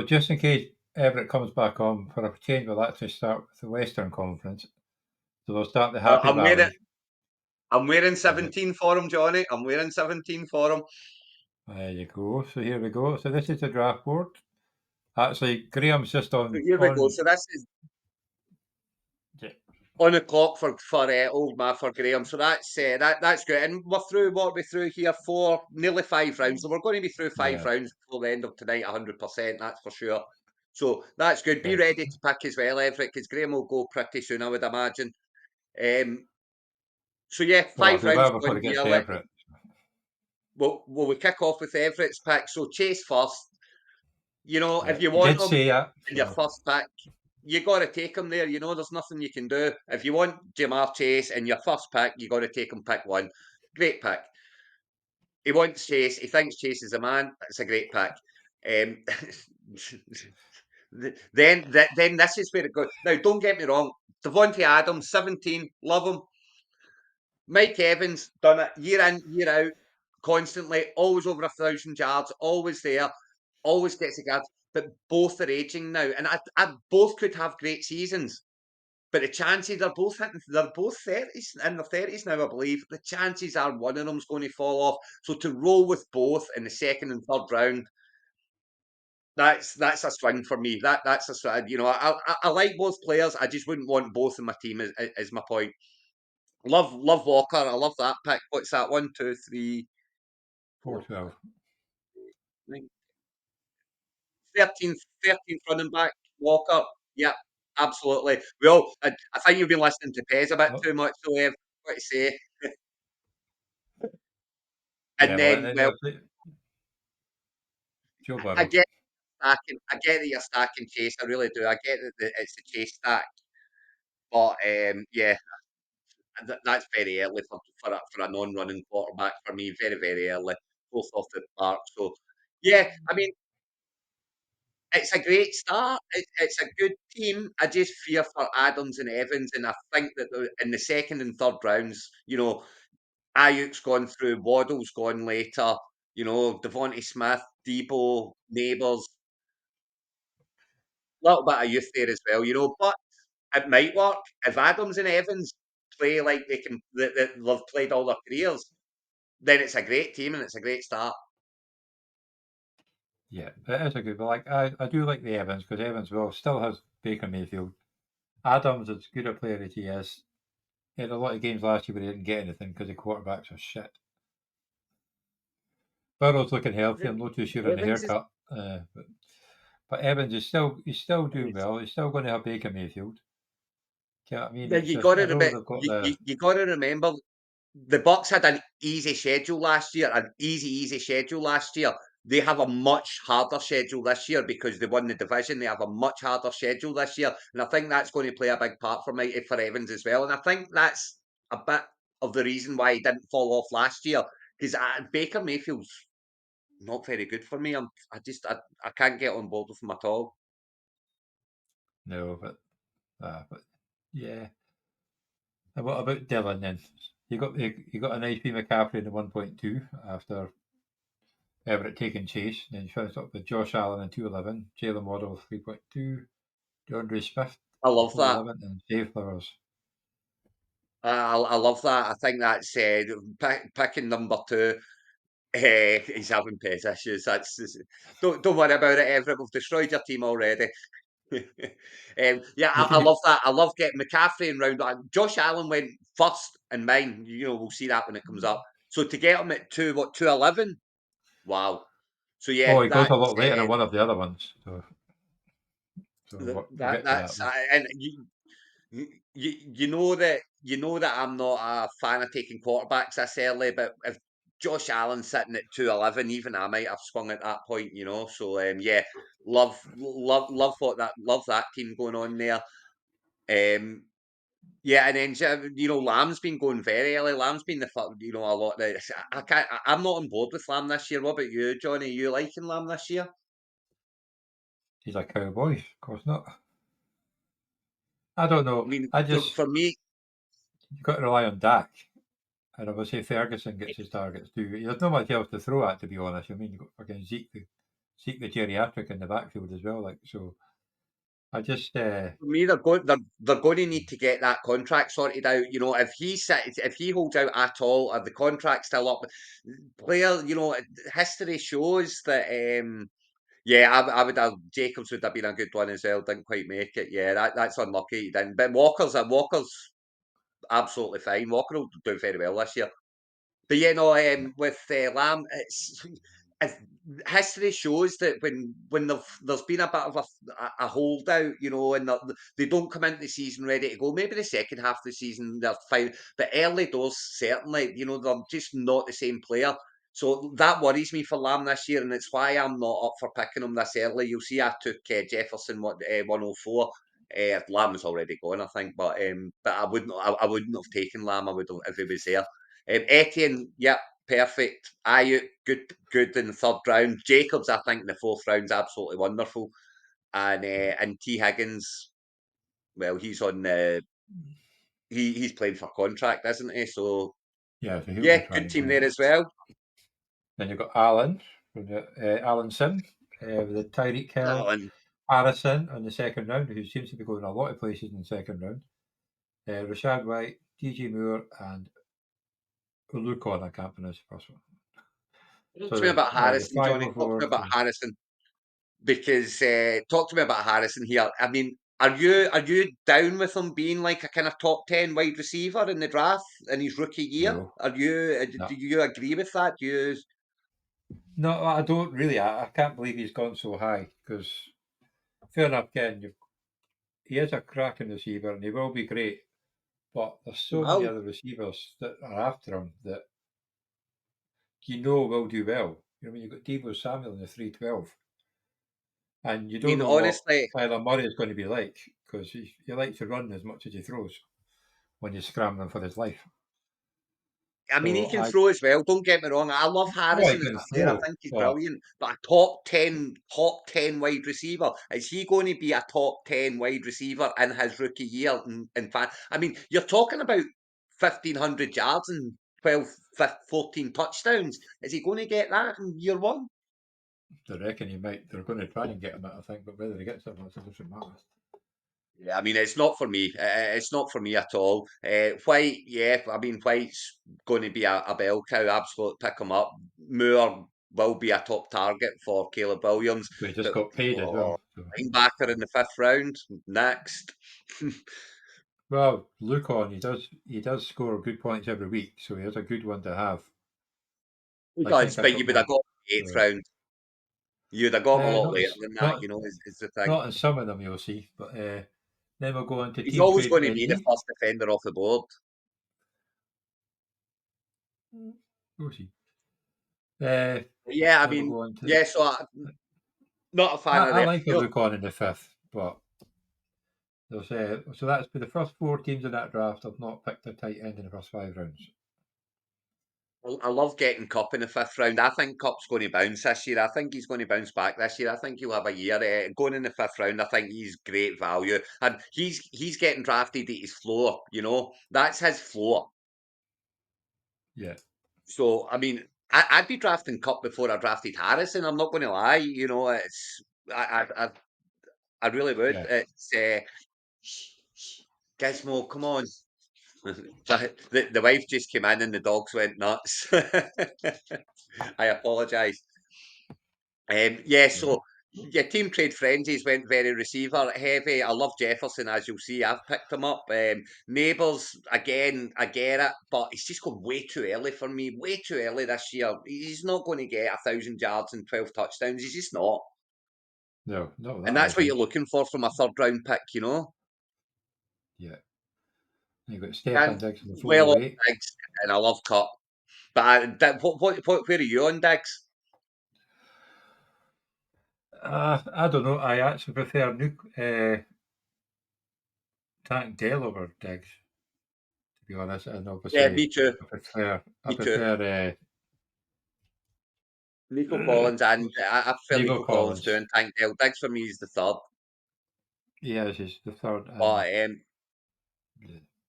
just in case Everett comes back on for a change, we'll actually start with the Western Conference. So we'll start the Happy Valley. I'm wearing 17 for him, Johnny. I'm wearing 17 for him. There you go. So here we go. So this is the draft board. Actually, Graham's just on. So here we go. So this is on the clock for old man for Graham. So that's good. And we're through. What are we through here for? Nearly 5 rounds. So we're going to be through 5 rounds before the end of tonight. 100%. That's for sure. So that's good. Be ready to pick as well, Everett, because Graham will go pretty soon, I would imagine. So yeah, 5 rounds going here. Well, we kick off with Everett's pick. So Chase first. You know, if you want him in your first pick, you got to take him there. You know, there's nothing you can do. If you want Jamar Chase in your first pick, you got to take him pick 1. Great pick. He wants Chase. He thinks Chase is a man. It's a great pick. Then this is where it goes. Now, don't get me wrong. Devontae Adams, 17, love him. Mike Evans, done it year in, year out, constantly, always over 1,000 yards, always there, always gets a guard. But both are aging now, and I both could have great seasons. But the chances they're both 30s in their 30s now, I believe. The chances are one of them's going to fall off. So to roll with both in the second and third round, that's a swing for me. That's a swing. You know, I like both players. I just wouldn't want both in my team. Is my point. Love Walker. I love that pick. What's that? 1, 2, 3, 4, 12. 13th running back, Walker. Yeah, absolutely. Well, I think you've been listening to Pez a bit too much, so what to say. And then, I get that you're stacking Chase. I really do. I get that it's the Chase stack, but yeah, that's very early for a non-running quarterback for me. Very, very early, both off the park. So yeah, I mean, it's a great start. It's a good team. I just fear for Adams and Evans, and I think that in the second and third rounds, you know, Ayuk's gone through, Waddle's gone later, you know, Devontae Smith, Debo, Neighbours, a little bit of youth there as well, you know, but it might work. If Adams and Evans play like they've played all their careers, then it's a great team and it's a great start. Yeah, it is a good. But like I do like the Evans because Evans still has Baker Mayfield. Adams, as good a player as he is, he had a lot of games last year where he didn't get anything because the quarterbacks are shit. Burrow's looking healthy. I'm not too sure on the haircut, but Evans is still doing well. He's still going to have Baker Mayfield. Do you know what I mean? You got to remember the Bucks had an easy schedule last year, an easy schedule last year. They have a much harder schedule this year because they won the division. They have a much harder schedule this year, and I think that's going to play a big part for Evans as well. And I think that's a bit of the reason why he didn't fall off last year because Baker Mayfield's not very good for me. I can't get on board with him at all. No, but yeah. And what about Dylan then? You got a nice B McCaffrey in the 1.2 after Everett taking Chase. Then you finished up with Josh Allen in 211, Jalen Waddle 3.2, DeAndre Swift. I love that. And Dave Flowers. I love that. I think that's picking number 2. He's having pace issues. Don't worry about it, Everett. We've destroyed your team already. Yeah, I love that. I love getting McCaffrey in round 1. Josh Allen went first in mine. You know, we'll see that when it comes up. So to get him at 211, wow. So yeah, he goes a lot later than one of the other ones. So that's and you know that I'm not a fan of taking quarterbacks this early, but if Josh Allen's sitting at 211, even I might have swung at that point, you know. So yeah, love that team going on there. Yeah, and then you know Lamb's been going very early. Lamb's been a lot. I'm not on board with Lamb this year. What about you, Johnny? Are you liking Lamb this year? He's a cowboy, of course not. I don't know. I mean, for me, you've got to rely on Dak. And obviously Ferguson gets his targets too. There's not much else to throw at, to be honest. I mean, you've got fucking Zeke seek the geriatric in the backfield as well. Like so, I just For me, they're going to need to get that contract sorted out. You know, if he holds out at all, or the contract's still up, player, you know, history shows that. Yeah, I would have Jacobs would have been a good one as well. Didn't quite make it. Yeah, that's unlucky. He didn't. But Walker's absolutely fine. Walker will do very well this year. But yeah, no, with Lamb, it's history shows that when there's been a bit of a holdout, you know, and they don't come into the season ready to go. Maybe the second half of the season they're fine, but early doors certainly, you know, they're just not the same player. So that worries me for Lamb this year, and it's why I'm not up for picking him this early. You'll see I took Jefferson 104. Lamb was already gone, I think, but I wouldn't have taken Lamb. I would have, if he was there. Etienne, yep, perfect. Ayuk, good in the third round. Jacobs, I think, in the fourth round's absolutely wonderful. And T Higgins, well, he's on he's playing for contract, isn't he? So yeah, so he'll be yeah, good fine. team there as well. Then you've got Allen from the Allen Sim with the Tyreek Hill, Alan, Harrison in the second round, who seems to be going a lot of places in the second round. Rashad White, DJ Moore, and Ulukon. I can't pronounce the first one. talk So to me about the Harrison, five Johnny. or Talk to four. me about Harrison because talk to me about Harrison here. I mean, are you down with him being like a kind of top 10 wide receiver in the draft in his rookie year? No, Are you no, do you agree with that? Do you no. I don't really. I can't believe he's gone so high because fair enough, Ken. He is a cracking receiver and he will be great. But there's so many well, other receivers that are after him that you know will do well. You know, when you've got Debo Samuel in the 312, and you I don't mean, know what honestly, Kyler Murray is going to be like because he likes to run as much as he throws when you're scrambling for his life. I mean, he So can throw as well. Don't get me wrong. I love well, he Harrison as can a player. I throw, think he's but brilliant. But a top ten wide receiver, is he going to be a top 10 wide receiver in his rookie year? In fact, I mean, you're talking about 1,500 yards and 12, 14 touchdowns. Is he going to get that in year one? I reckon he might. They're going to try and get him, I think, but whether he gets it, that's a different matter. Yeah, I mean, it's not for me. It's not for me at all. White, yeah, I mean, White's going to be a bell cow, absolute pick him up. Moore will be a top target for Caleb Williams, But he just but got paid as oh, well. So. linebacker in the fifth round, next. Well, look on. He does score good points every week, so he is a good one to have. He I does, think I but you took would have him. got him in the eighth Uh, round. You'd have got him a lot not later as- than that, not is the thing. not in some of them you'll see, but then we'll go on to He's team always trade going to be the frenzy. first defender off the board. We'll see. Uh, But yeah, I then we'll mean, go on to. yeah, so not a fan of I them. like a You know, look on in the fifth, but there's so that's been the first four teams in that draft. I've not picked a tight end in the first 5 rounds. I love getting Cup in the fifth round. I think Cup's going to bounce this year. I think he's going to bounce back this year. I think he'll have a year. Going in the fifth round, I think he's great value. And he's getting drafted at his floor, That's his floor. Yeah, So, I mean, I'd be drafting Cup before I drafted Harrison. I'm not going to lie. I really would. yeah. It's Gizmo, come on. The wife just came in and the dogs went nuts. I apologise. Yeah, All right. so yeah, team trade frenzies went very receiver heavy. I love Jefferson, as you'll see. I've picked him up. Neighbours, again, I get it, but it's just gone way too early for me. Way too early this year. He's not going to get 1,000 yards and 12 touchdowns. He's just not. No, no, And that that's what you're age. looking for from a third round pick. Yeah. You've got Stefan And Diggs in the well on 408. Diggs, and I love Cup. But where are you on Diggs? I don't know. I actually prefer Tank Dale over Diggs, to be honest. And Yeah, obviously, me too. I prefer, I Me too. prefer Nico Collins, and I prefer Nico Nico Collins too, Collins. and Tank Dell. Diggs for me is the third. Yeah, this is the third, and But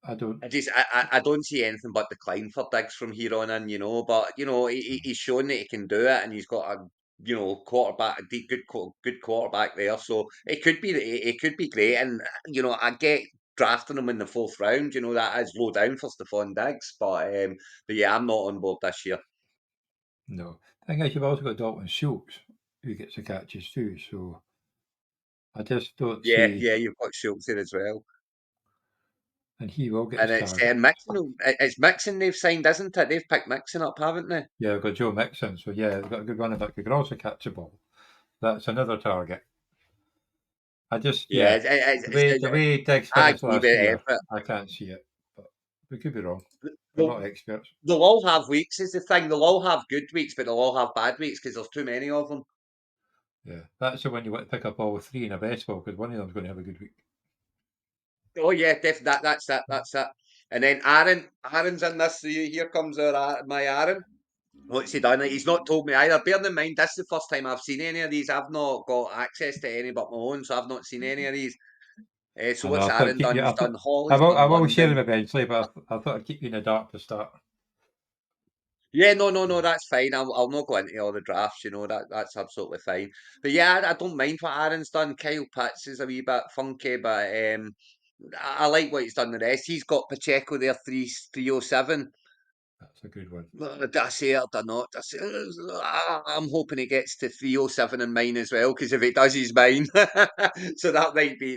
I don't. I don't see anything but decline for Diggs from here on in. But he's shown that he can do it, and he's got a quarterback, a good quarterback there. So it could be great. And I get drafting him in the fourth round. That is low down for Stephon Diggs, but yeah, I'm not on board this year. No. Thing is, you've also got Dalton Schultz, who gets the catches too. So I just don't Yeah, see, yeah, you've got Schultz there as well, and he will get and his it's target. Mixon. It's Mixon they've signed, isn't it? They've picked Mixon up, haven't they? Yeah, we've got Joe Mixon. So yeah, they've got a good running back who can also catch the ball. That's another target. I just, Yeah, yeah, the way Diggs I finished agree with last year, Everett. I can't see it. But we could be wrong. We're They'll, not experts. they'll all have weeks, is the thing. They'll all have good weeks, but they'll all have bad weeks because there's too many of them. Yeah, that's the one you want to pick up all three in a best ball because one of them's going to have a good week. Oh yeah, definitely. That's it. That's it. And then Aaron's in this. So here comes my Aaron. What's he done? He's not told me either. Bearing in mind, this is the first time I've seen any of these. I've not got access to any but my own, so I've not seen any of these. So I know. what's I thought I'd Aaron keep done? you. He's I done thought Hall. I He's will. done I will share London. them eventually, but I thought I'd keep you in the dark to start. Yeah, no, that's fine. I'll not go into all the drafts. That's absolutely fine. But yeah, I don't mind what Aaron's done. Kyle Pitts is a wee bit funky, but I like what he's done. The rest, he's got Pacheco there 307. That's a good one. Did I say it or not? I'm hoping he gets to 307 in mine as well, because if it does, he's mine. So that might be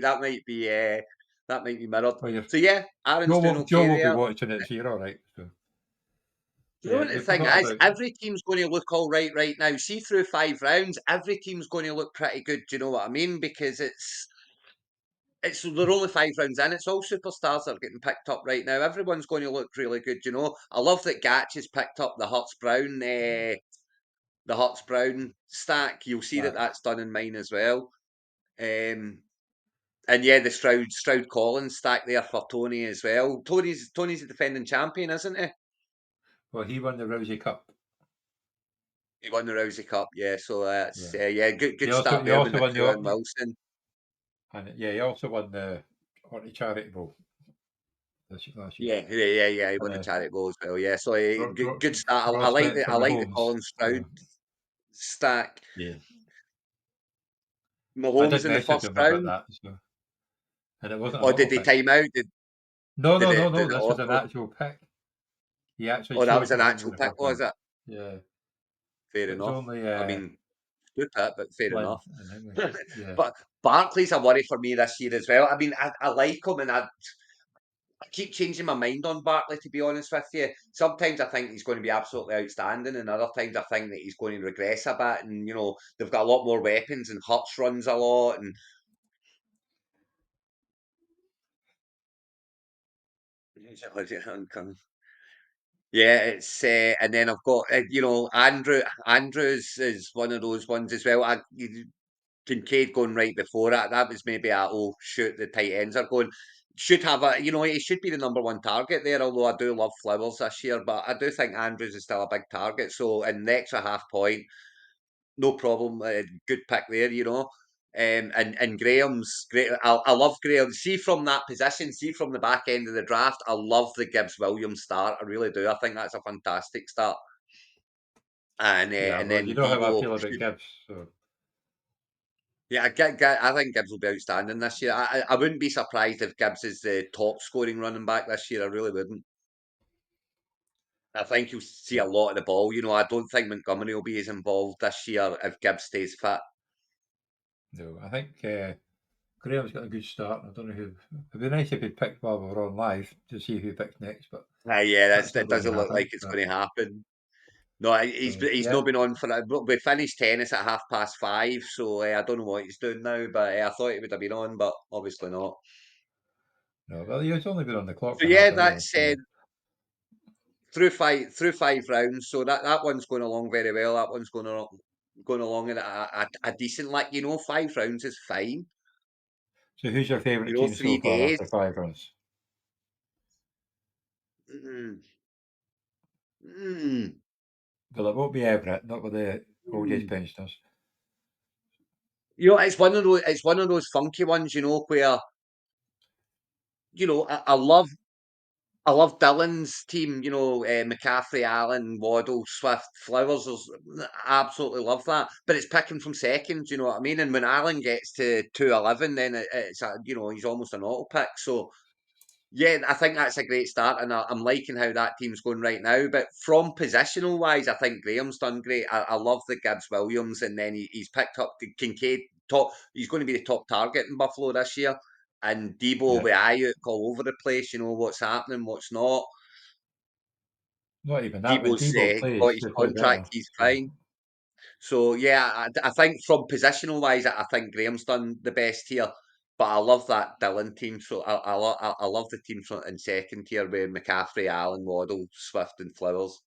mirrored. Well, So yeah, Aaron's doing Joe okay will be there. watching it, so you're all right. So You know yeah, what the we thing forgot is? about. Every team's going to look all right now. See, through 5 rounds, every team's going to look pretty good. Do you know what I mean? Because it's they're only 5 rounds in. It's all superstars that are getting picked up right now. Everyone's going to look really good. I love that Gatch has picked up the Hurts Brown stack. You'll see that Back. that's done in mine as well. And yeah, the Stroud Collins stack there for Tony as well. Tony's the defending champion, isn't he? Well, he won the Rousey Cup. He won the Rousey Cup, yeah. So that's Yeah. yeah, He good also start he there with also won the Nakua and Wilson. and yeah, he also won the Orkney Charity Bowl this last year. Yeah. He won And the charity goal as well. Yeah, so good start. I Ross like went the for I like the Mahomes. Colin Stroud So stack. yeah, I Mahomes did in the message first him about round, that. So and it wasn't an or did auto they pick. time out? No, no, no, no. Did it This was an auto? actual pick. He actually Oh, that chose was an Mahomes in actual the pick, first was round. it? Yeah, Fair so it was enough. only I mean, good pick, but fair Flynn enough. in English. Yeah, But Barkley's a worry for me this year as well. I mean, I like him, and I keep changing my mind on Barkley, to be honest with you. Sometimes I think he's going to be absolutely outstanding, and other times I think that he's going to regress a bit. And they've got a lot more weapons, and Hutch runs a lot, and yeah, it's and then I've got Andrews is one of those ones as well. Kincaid going right before it. That was maybe oh shoot, the tight ends are going. Should have he should be the number one target there. Although I do love Flowers this year, but I do think Andrews is still a big target. So in the extra half point, no problem. Good pick there. And Graham's great. I love Graham. See from that position, see from the back end of the draft. I love the Gibbs Williams start. I really do. I think that's a fantastic start. yeah. And Well, you then know how I Debo feel about should. Gibbs. So Yeah, I think Gibbs will be outstanding this year. I wouldn't be surprised if Gibbs is the top scoring running back this year. I really wouldn't. I think you'll see yeah, a lot of the ball. I don't think Montgomery will be as involved this year if Gibbs stays fit. no, I think Graham's got a good start. I don't know who. It'd be nice if he picked while we were on live to see who picks next, but Yeah, that's not that going to doesn't look happen. like it's going to happen. No, So he's yeah, not been on for it. We finished tennis at 5:30, so I don't know what he's doing now. But I thought he would have been on, but obviously not. no. Well, he's only been on the clock So for yeah, half an hour. that's So through 5 rounds. So that one's going along very well. That one's going along at a decent, 5 rounds is fine. so who's your favourite team so Three far days. after 5 rounds? Mm, mm, Well, it won't be Everett, not with the OJ's mm. pensioners. It's one of those funky ones, where I love. I love Dylan's team, McCaffrey, Allen, Waddle, Swift, Flowers. Absolutely love that. But it's picking from seconds, you know what I mean? And when Allen gets to 211, then he's almost an auto pick. So, yeah, I think that's a great start, and I'm liking how that team's going right now. But from positional wise, I think Graham's done great. I love the Gibbs Williams, and then he's picked up Kincaid. He's going to be the top target in Buffalo this year, and Debo Yeah, with Ayuk all over the place. You know what's happening, what's not. not even that. When Debo's Debo got plays, his they play contract; better. he's So fine. So yeah, I think from positional wise, I think Graham's done the best here. But I love that Dillon team. So I love the team in second tier with McCaffrey, Allen, Waddle, Swift, and Flowers.